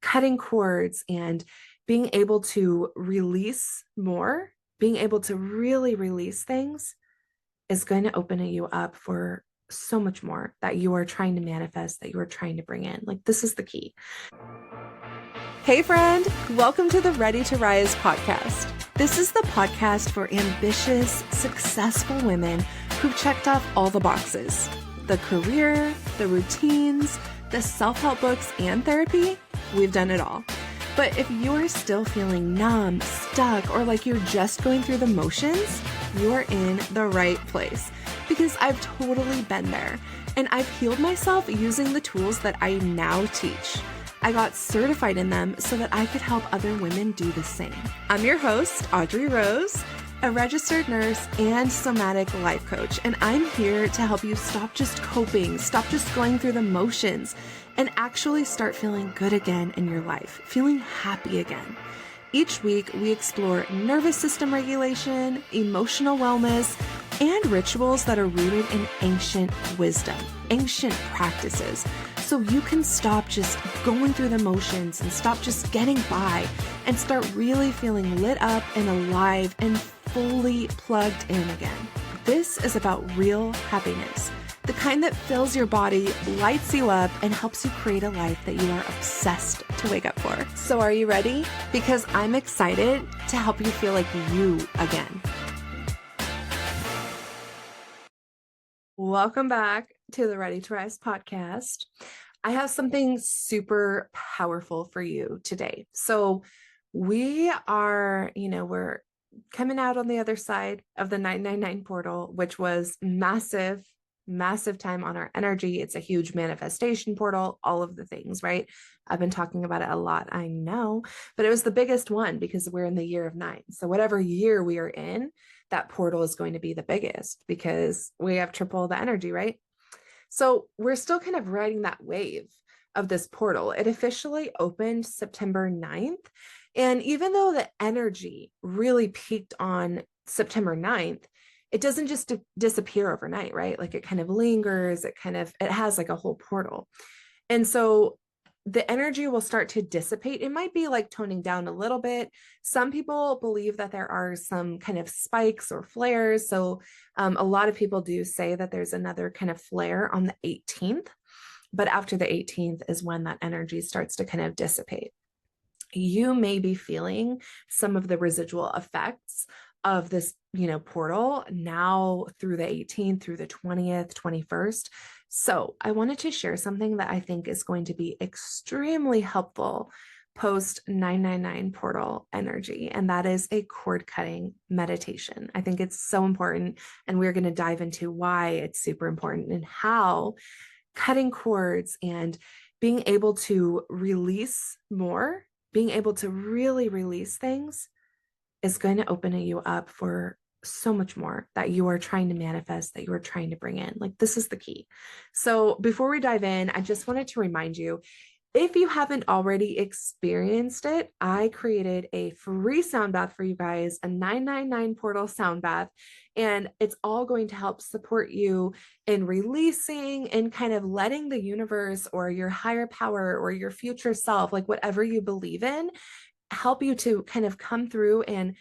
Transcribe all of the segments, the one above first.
cutting cords and being able to release more, being able to really release things is going to open you up for so much more that you are trying to manifest, that you are trying to bring in. Like, this is the key. Hey, friend, welcome to the Ready to Rise podcast. This is the podcast for ambitious, successful women who've checked off all the boxes: the career, the routines, the self-help books, and therapy. We've done it all. But if you're still feeling numb, stuck, or like you're just going through the motions, you're in the right place, because I've totally been there, and I've healed myself using the tools that I now teach. I got certified in them so that I could help other women do the same. I'm your host, Audrey Rose, a registered nurse and somatic life coach, and I'm here to help you stop just coping, stop just going through the motions, and actually start feeling good again in your life, feeling happy again. Each week, we explore nervous system regulation, emotional wellness, and rituals that are rooted in ancient wisdom, ancient practices, so you can stop just going through the motions and stop just getting by and start really feeling lit up and alive and fully plugged in again. This is about real happiness, the kind that fills your body, lights you up, and helps you create a life that you are obsessed to wake up for. So are you ready? Because I'm excited to help you feel like you again. Welcome back to the Ready to Rise podcast. I have something super powerful for you today. So we are, we're coming out on the other side of the 999 portal, which was massive time on our energy. It's a huge manifestation portal, all of the things, right? I've been talking about it a lot, I know, but it was the biggest one because we're in the year of 9. So whatever year we are in, that portal is going to be the biggest because we have triple the energy, right? So we're still kind of riding that wave of this portal. It officially opened September 9th. And even though the energy really peaked on September 9th, it doesn't just disappear overnight, right? Like, it kind of lingers, it has like a whole portal. And so the energy will start to dissipate. It might be like toning down a little bit. Some people believe that there are some kind of spikes or flares. So a lot of people do say that there's another kind of flare on the 18th, but after the 18th is when that energy starts to kind of dissipate. You may be feeling some of the residual effects of this, portal now through the 18th, through the 20th, 21st. So I wanted to share something that I think is going to be extremely helpful post 999 portal energy, and that is a cord cutting meditation. I think it's so important, and we're going to dive into why it's super important and how cutting cords and being able to release more, being able to really release things is going to open you up for so much more that you are trying to manifest, that you are trying to bring in. Like, this is the key. So before we dive in, I just wanted to remind you, if you haven't already experienced it, I created a free sound bath for you guys, a 999 portal sound bath, and it's all going to help support you in releasing and kind of letting the universe or your higher power or your future self, like whatever you believe in, help you to kind of come through and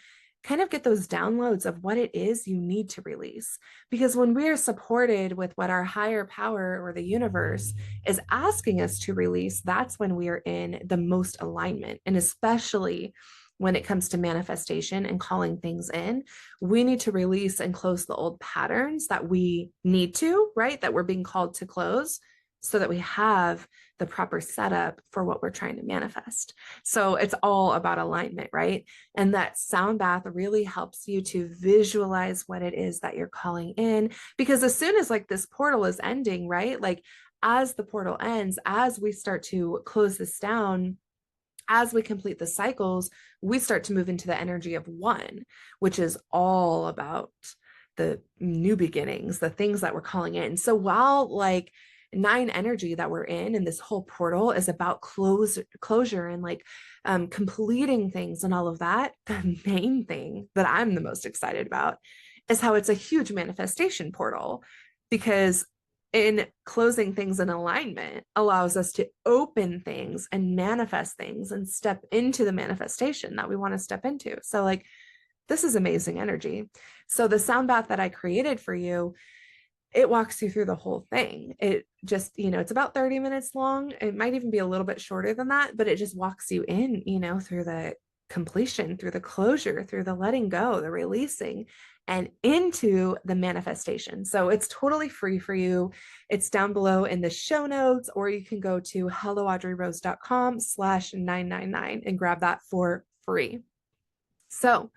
kind of get those downloads of what it is you need to release. Because when we are supported with what our higher power or the universe is asking us to release, that's when we are in the most alignment. And especially when it comes to manifestation and calling things in, we need to release and close the old patterns that we need to, right? That we're being called to close, so that we have the proper setup for what we're trying to manifest. So it's all about alignment, right? And that sound bath really helps you to visualize what it is that you're calling in, because as soon as like this portal is ending, right? Like, as the portal ends, as we start to close this down, as we complete the cycles, we start to move into the energy of 1, which is all about the new beginnings, the things that we're calling in. So while like 9 energy that we're in, and this whole portal is about closure and like completing things and all of that, the main thing that I'm the most excited about is how it's a huge manifestation portal, because in closing things in alignment allows us to open things and manifest things and step into the manifestation that we want to step into. So like, this is amazing energy. So the sound bath that I created for you, it walks you through the whole thing. It just, it's about 30 minutes long. It might even be a little bit shorter than that, but it just walks you in, through the completion, through the closure, through the letting go, the releasing, and into the manifestation. So it's totally free for you. It's down below in the show notes, or you can go to helloaudreyrose.com/999 and grab that for free. So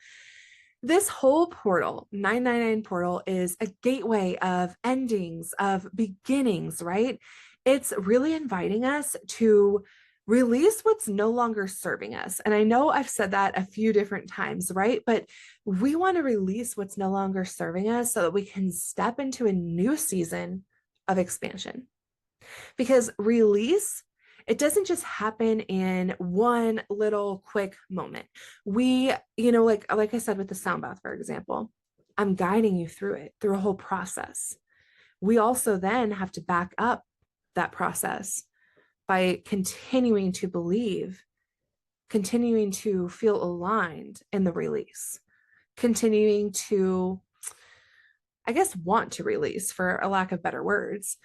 this whole portal, 999 portal, is a gateway of endings, of beginnings, right? It's really inviting us to release what's no longer serving us. And I know I've said that a few different times, right? But we want to release what's no longer serving us so that we can step into a new season of expansion. Because release, it doesn't just happen in one little quick moment. We, like I said with the sound bath, for example, I'm guiding you through it, through a whole process. We also then have to back up that process by continuing to believe, continuing to feel aligned in the release, continuing to, I guess, want to release, for a lack of better words.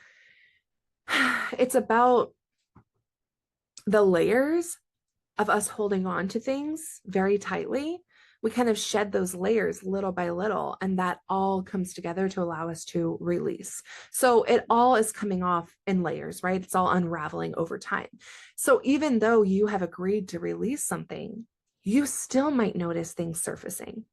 It's about the layers of us holding on to things very tightly. We kind of shed those layers little by little, and that all comes together to allow us to release. So it all is coming off in layers, right? It's all unraveling over time. So even though you have agreed to release something, you still might notice things surfacing.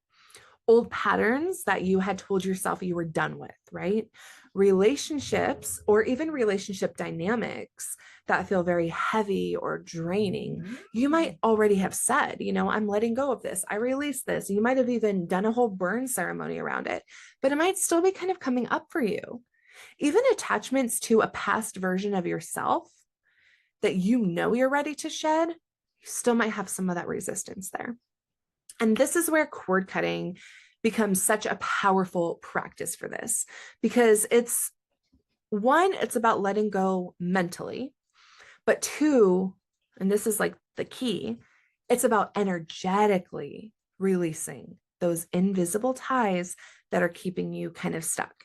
Old patterns that you had told yourself you were done with, right? Relationships or even relationship dynamics that feel very heavy or draining. You might already have said, I'm letting go of this. I release this. You might have even done a whole burn ceremony around it, but it might still be kind of coming up for you. Even attachments to a past version of yourself that you're ready to shed, you still might have some of that resistance there. And this is where cord cutting becomes such a powerful practice for this, because it's about letting go mentally, but two, and this is like the key, it's about energetically releasing those invisible ties that are keeping you kind of stuck,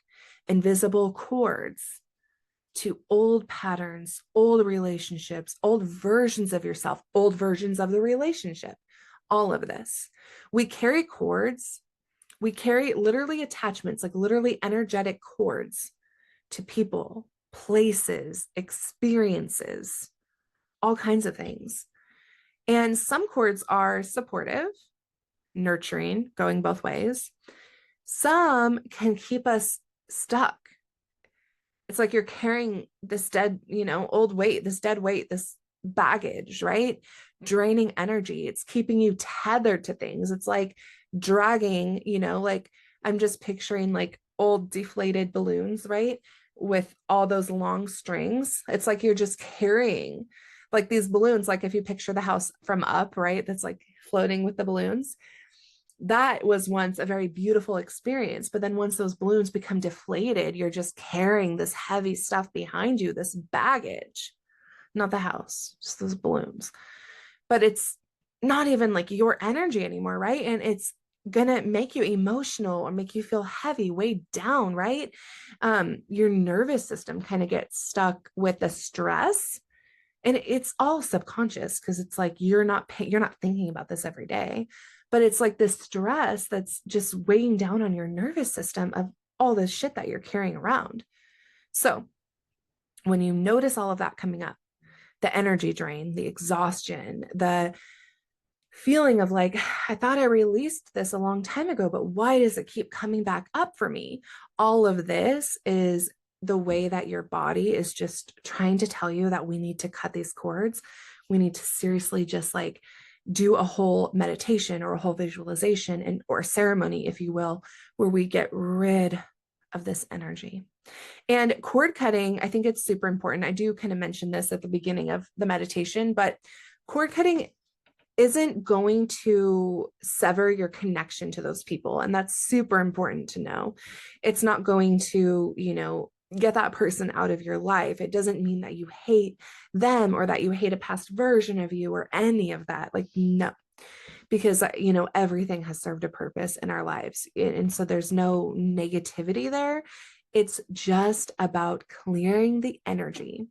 invisible cords to old patterns, old relationships, old versions of yourself, old versions of the relationship. All of this. We carry cords. We carry literally attachments, like literally energetic cords to people, places, experiences, all kinds of things. And some cords are supportive, nurturing, going both ways. Some can keep us stuck. It's like you're carrying this dead, old weight, this dead weight, this baggage, right? Draining energy. It's keeping you tethered to things. It's like dragging, like I'm just picturing like old deflated balloons, right? With all those long strings. It's like you're just carrying like these balloons. Like if you picture the house from up, right? That's like floating with the balloons. That was once a very beautiful experience. But then once those balloons become deflated, you're just carrying this heavy stuff behind you, this baggage. Not the house, just those balloons. But it's not even like your energy anymore, right? And it's gonna make you emotional or make you feel heavy, weighed down, right? Your nervous system kind of gets stuck with the stress, and it's all subconscious because it's like you're not thinking about this every day, but it's like this stress that's just weighing down on your nervous system of all this shit that you're carrying around. So when you notice all of that coming up, the energy drain, the exhaustion, the feeling of like, I thought I released this a long time ago, but why does it keep coming back up for me? All of this is the way that your body is just trying to tell you that we need to cut these cords. We need to seriously just like do a whole meditation or a whole visualization or ceremony, if you will, where we get rid of this energy. And cord cutting, I think it's super important. I do kind of mention this at the beginning of the meditation, but cord cutting isn't going to sever your connection to those people. And that's super important to know. It's not going to, get that person out of your life. It doesn't mean that you hate them or that you hate a past version of you or any of that. Like, no, because, everything has served a purpose in our lives. And so there's no negativity there. It's just about clearing the energy,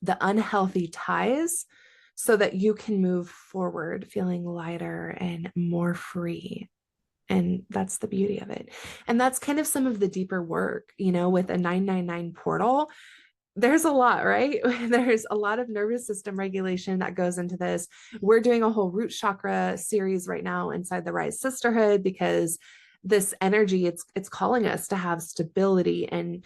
the unhealthy ties, so that you can move forward feeling lighter and more free. And that's the beauty of it. And that's kind of some of the deeper work, with a 999 portal. There's a lot, right? There's a lot of nervous system regulation that goes into this. We're doing a whole root chakra series right now inside the Rise Sisterhood, because this energy, it's calling us to have stability and,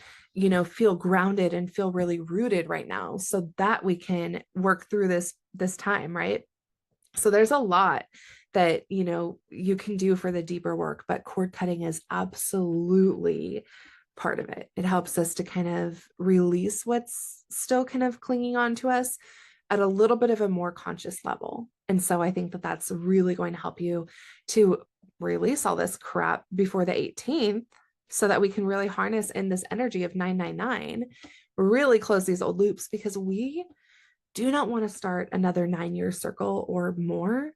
feel grounded and feel really rooted right now, so that we can work through this time, right? So there's a lot that, you can do for the deeper work, but cord cutting is absolutely part of it. It helps us to kind of release what's still kind of clinging on to us at a little bit of a more conscious level. And so I think that that's really going to help you to release all this crap before the 18th, so that we can really harness in this energy of 999, really close these old loops, because we do not want to start another 9-year circle or more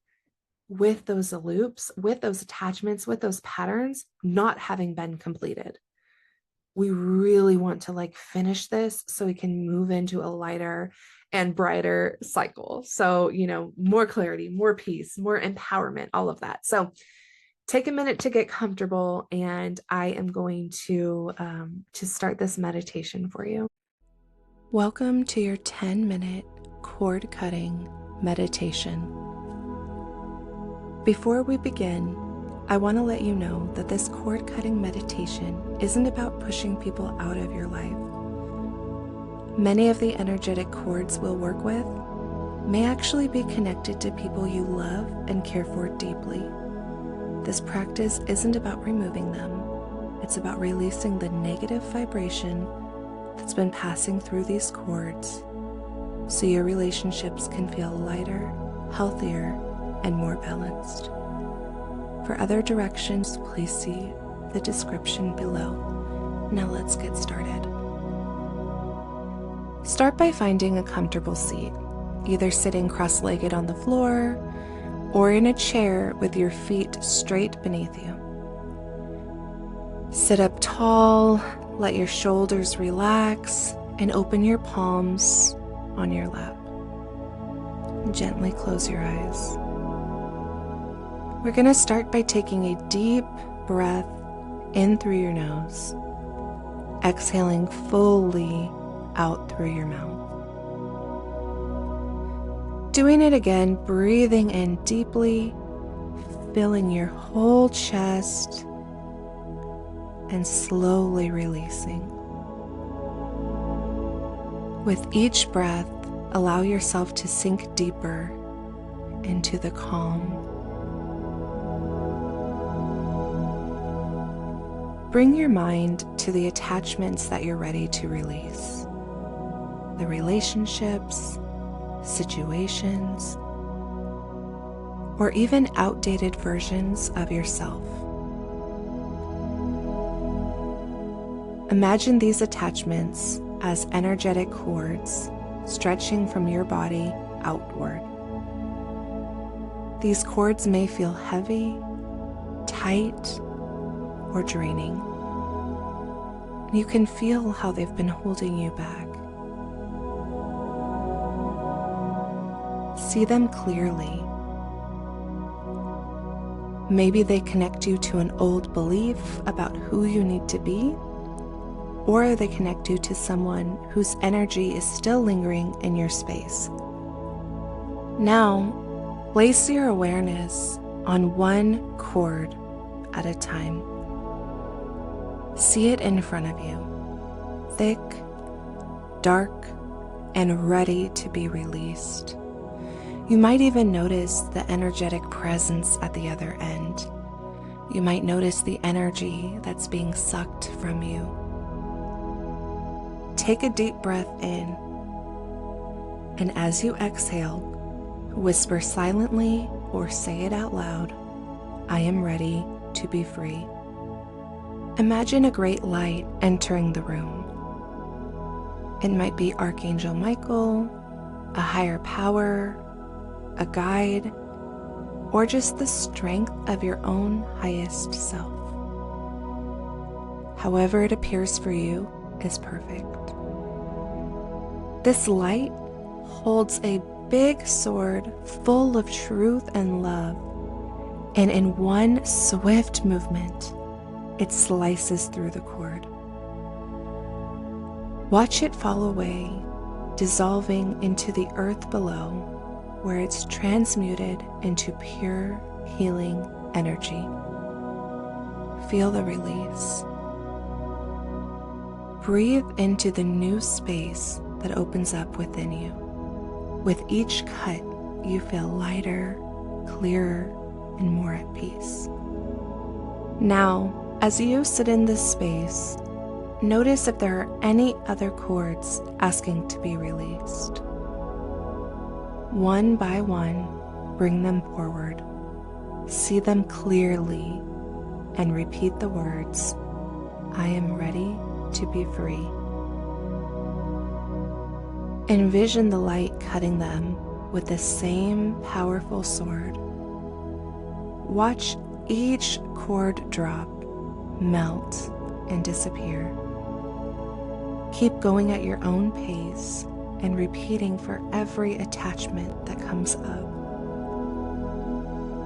with those loops, with those attachments, with those patterns not having been completed. We really want to finish this so we can move into a lighter and brighter cycle. So, more clarity, more peace, more empowerment, all of that. So take a minute to get comfortable, and I am going to start this meditation for you. Welcome to your 10-minute cord cutting meditation. Before we begin, I want to let you know that this cord cutting meditation isn't about pushing people out of your life. Many of the energetic cords we'll work with may actually be connected to people you love and care for deeply. This practice isn't about removing them. It's about releasing the negative vibration that's been passing through these cords, so your relationships can feel lighter, healthier, and more balanced. For other directions, please see the description below. Now let's get started. Start by finding a comfortable seat, either sitting cross-legged on the floor or in a chair with your feet straight beneath you. Sit up tall, let your shoulders relax, and open your palms on your lap. Gently close your eyes. We're going to start by taking a deep breath in through your nose, exhaling fully out through your mouth. Doing it again, breathing in deeply, filling your whole chest, and slowly releasing. With each breath, allow yourself to sink deeper into the calm. Bring your mind to the attachments that you're ready to release. The relationships, situations, or even outdated versions of yourself. Imagine these attachments as energetic cords stretching from your body outward. These cords may feel heavy, tight, or draining. You can feel how they've been holding you back. See them clearly. Maybe they connect you to an old belief about who you need to be, or they connect you to someone whose energy is still lingering in your space. Now, place your awareness on one cord at a time. See it in front of you, thick, dark, and ready to be released. You might even notice the energetic presence at the other end. You might notice the energy that's being sucked from you. Take a deep breath in, and as you exhale, whisper silently or say it out loud, "I am ready to be free." Imagine a great light entering the room. It might be Archangel Michael, a higher power, a guide, or just the strength of your own highest self. However it appears for you is perfect. This light holds a big sword full of truth and love, and in one swift movement, it slices through the cord. Watch it fall away, dissolving into the earth below, where it's transmuted into pure healing energy. Feel the release. Breathe into the new space that opens up within you. With each cut, you feel lighter, clearer, and more at peace. Now, as you sit in this space, notice if there are any other cords asking to be released. One by one, bring them forward. See them clearly and repeat the words, "I am ready to be free." Envision the light cutting them with the same powerful sword. Watch each cord drop, melt, and disappear. Keep going at your own pace and repeating for every attachment that comes up.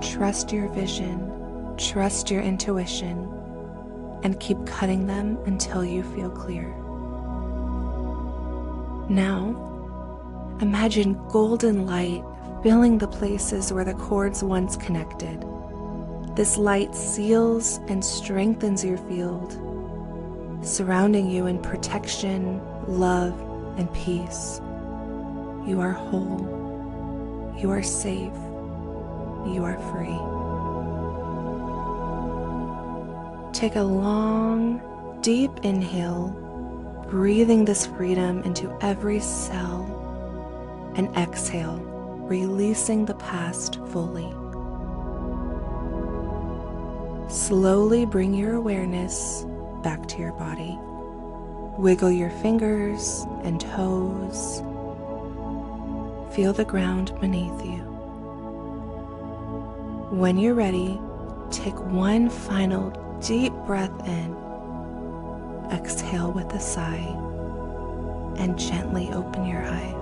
Trust your vision, trust your intuition, and keep cutting them until you feel clear. Now, imagine golden light filling the places where the cords once connected. This light seals and strengthens your field, surrounding you in protection, love, and peace. You are whole. You are safe. You are free. Take a long, deep inhale, breathing this freedom into every cell, and exhale, releasing the past fully. Slowly bring your awareness back to your body. Wiggle your fingers and toes. Feel the ground beneath you. When you're ready, take one final deep breath in. Exhale with a sigh and gently open your eyes.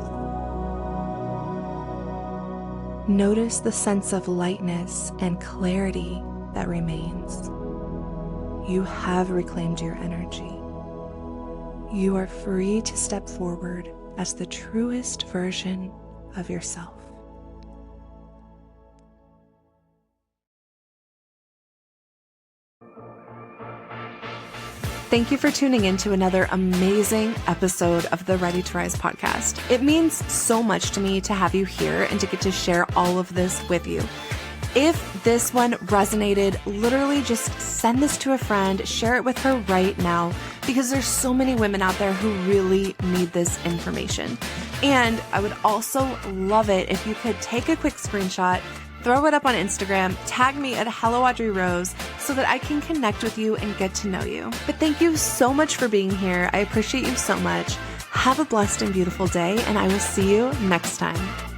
Notice the sense of lightness and clarity that remains. You have reclaimed your energy. You are free to step forward as the truest version of yourself. Thank you for tuning in to another amazing episode of the Ready to Rise podcast. It means so much to me to have you here and to get to share all of this with you. If this one resonated, literally just send this to a friend, share it with her right now, because there's so many women out there who really need this information. And I would also love it if you could take a quick screenshot, throw it up on Instagram, tag me at Hello Audrey Rose so that I can connect with you and get to know you. But thank you so much for being here. I appreciate you so much. Have a blessed and beautiful day, and I will see you next time.